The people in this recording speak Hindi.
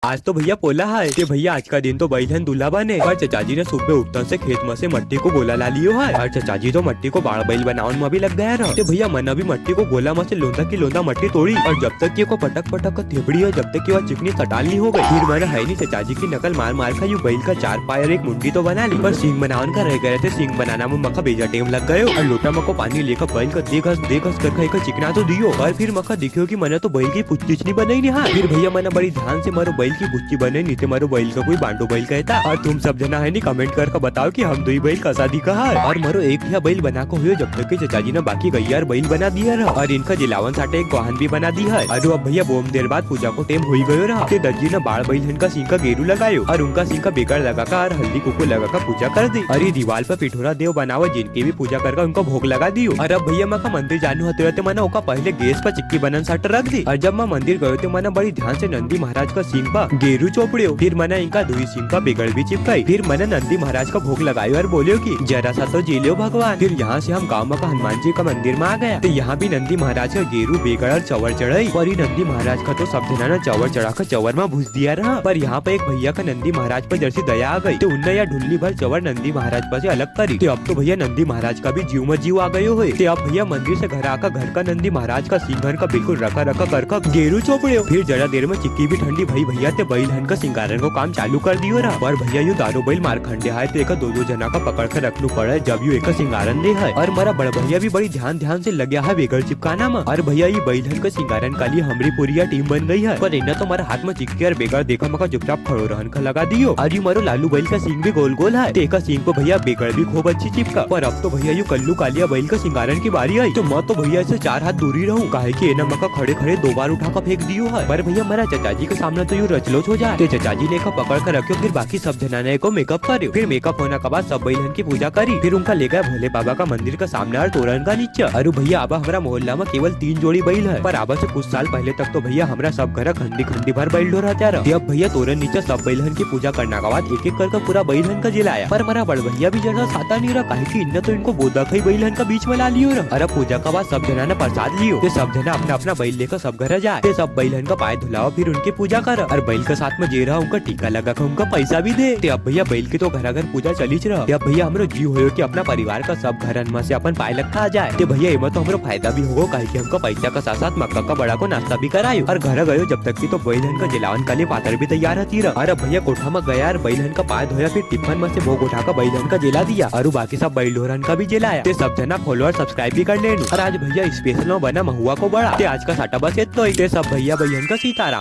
आज तो भैया पोला है कि भैया आज का दिन तो बैलन दूल्हा बने। और चचाजी ने सुबह उठते से खेत में से मट्टी को गोला ला लियो है। और चचाजी तो मट्टी को बाड़ बैल बनावन में भी लग गया रहा। तो भैया मन अभी मट्टी को गोला में से लोंदा की लोंदा मट्टी तोड़ी और जब तक ये को पटक पटक कर थेपड़ी है जब तक कि वह चिकनी सटाल नहीं हो गई। फिर मैंने है नहीं चचाजी की नकल मार मार कर बैल का 4 पाय और एक मुंडी तो बना ली। पर सींग बनावन का रह गए थे। सींग बनाना में मक्का बेजा टेम लग गयो और लोटा मको पानी लेकर बैल का देखस कर चिकना तो दियो। और फिर मक्का दिखियो की मैंने तो बैल की पुच्ची बनाई नहीं। हाँ फिर भैया मैंने बड़ी ध्यान से मारो बैल की पुच्ची बने नीचे मारो बैल का कोई बांडो बैल कहता। और तुम सब जना है नहीं कमेंट करके बताओ कि हम 2 बैल का शादी कहा है। और मारो एक ही बैल बना को हुए जब तक कि चचाजी ने बाकी गैयार बैल बना दिया रहा। और इनका जिलावन साटे एक वाहन भी बना दी है। और अब भैया बहुत देर बाद पूजा को टेम हुई गयो रहा। दर्जी ने बाड़ बैल का सिंह का गेरू लगायो और उनका सिंह का बेकार लगाकर और हल्दी कुकू लगाकर पूजा कर दी। और ये दीवार पर पिठोरा देव बनावा जिनकी भी पूजा करके उनको भोग लगा दियो। और अब भैया मैं मंदिर जानू होते रहते मैंने ओका पहले गैस पर चिक्की बनन साट रख दी। और जब मैं मंदिर गयो तो मैंने बड़ी ध्यान से नंदी महाराज का सिंह पर गेरू चोपड़ियो। फिर मैंने इनका 2 सिंह का बिगड़ भी चिपकाई। फिर मैंने नंदी महाराज का भोग लगायो और बोलियो कि जरा सा तो जी लो भगवान। फिर यहाँ से हम गाँव का हनुमान जी का मंदिर में आ गया। तो यहाँ भी नंदी महाराज का गेरू बेगड़ और चवर चढ़ाई। और नंदी महाराज का तो सब जना चवर चढ़ाकर चवर में घुस दिया रहा। पर यहाँ पे एक भैया का नंदी महाराज पर जैसी दया आ गई तो उनने या ढुल्ली भर चवर नंदी महाराज पर से अलग करी। तो अब तो भैया नंदी महाराज का भी जीव में जीव आ गयो हुए। तो अब भैया मंदिर से घर आकर घर का नंदी महाराज का सिंघन का बिल्कुल रखा कर गेरू चोपड़ियो। फिर जरा देर में चिक्की भी ठंडी भई भैया ते बैल हन का सिंगारन को काम चालू कर दियो रहा। और भैया यू दारू बैल मार खंडे है तो एक 2 जना का पकड़ कर रखनू पड़े जब यू एक सिंगारन दे है। और मेरा बड़ा भैया भी बड़ी ध्यान से लग गया है बेगड़ चिपकाना में। और भैया ये बैल हन का सिंगारन का लिए हमारी पूरी टीम बन गई है। पर इन्हें तो हमारा हाथ में चिक्की और बेगड़ देखा मका चुपचाप खड़ो रहन का लगा दियो। और यू मारो लालू बैल का सिंग भी गोल गोल है। एक सिंग को भैया बेगड़ भी खूब अच्छी चिपका। पर अब तो भैया यू कल्लू कालिया बैल का सिंगारन की बारी आई तो मैं तो भैया से 4 हाथ दूरी रहूं काहे की एना मका खड़े 2 बार उठा कर फेंक दियो है। पर भैया मेरा चचाजी के सामने तो यू रचलोच हो जाए। चचाजी ने पकड़ कर रखियो। फिर बाकी सब जनाने को मेकअप करियो। फिर मेकअप होने के बाद सब बैलन की पूजा करी। फिर उनका ले गया भोले बाबा का मंदिर का सामने और तोरण का नीचे। अरे भैया अब हमारा मोहल्ला में केवल 3 जोड़ी बैल है। पर आबा से कुछ साल पहले तक तो भैया हमारा सब घर खंडी भर बैल ढो रहता रहा। अब भैया तोरण नीचे सब बैलन की पूजा करने के बाद एक करके पूरा बैलन का जिलाया। पर हमारा बड़ भैया भी जरा साता नहीं रहा काहे की इन्हें तो इनको बोदा खई बैलन का बीच में ला लियो रहा। अरे पूजा के बाद सब जना ने प्रसाद लियो। सब जना अपना अपना बैल लेकर सब घर जाए। सब बैलन का पाय धुलाओ फिर उनकी पूजा करो। और बैल के साथ में जे रहा उनका टीका लगा कर उनका पैसा भी दे। अब भैया बैल की तो घर पूजा चली रहा। अब भैया हमरो जीव हो कि अपना परिवार का सब घर में से अपन पाय लग खा जाए। तो भैया इमा तो हमरो फायदा भी होगा काहे कि हमको पैसा का साथ साथ मक्का का बड़ा को नाश्ता भी करायो। और घर गयो जब तक की तो बैलन का जिलावन के लिए पातर भी तैयार रहती रहा। और भैया कोठा में गया और बैलन का पाय धोया फिर टिफिन में से भोग उठा कर बैलन का जिला दिया। और बाकी सब बैल ढोरन का भी जिलाया। तो सब जना फॉलोअर सब्सक्राइब भी कर लेनु। और आज भैया स्पेशल में बना महुआ को बड़ा। आज का साटा बस इतना ही। सब भैया बहन का सीताराम।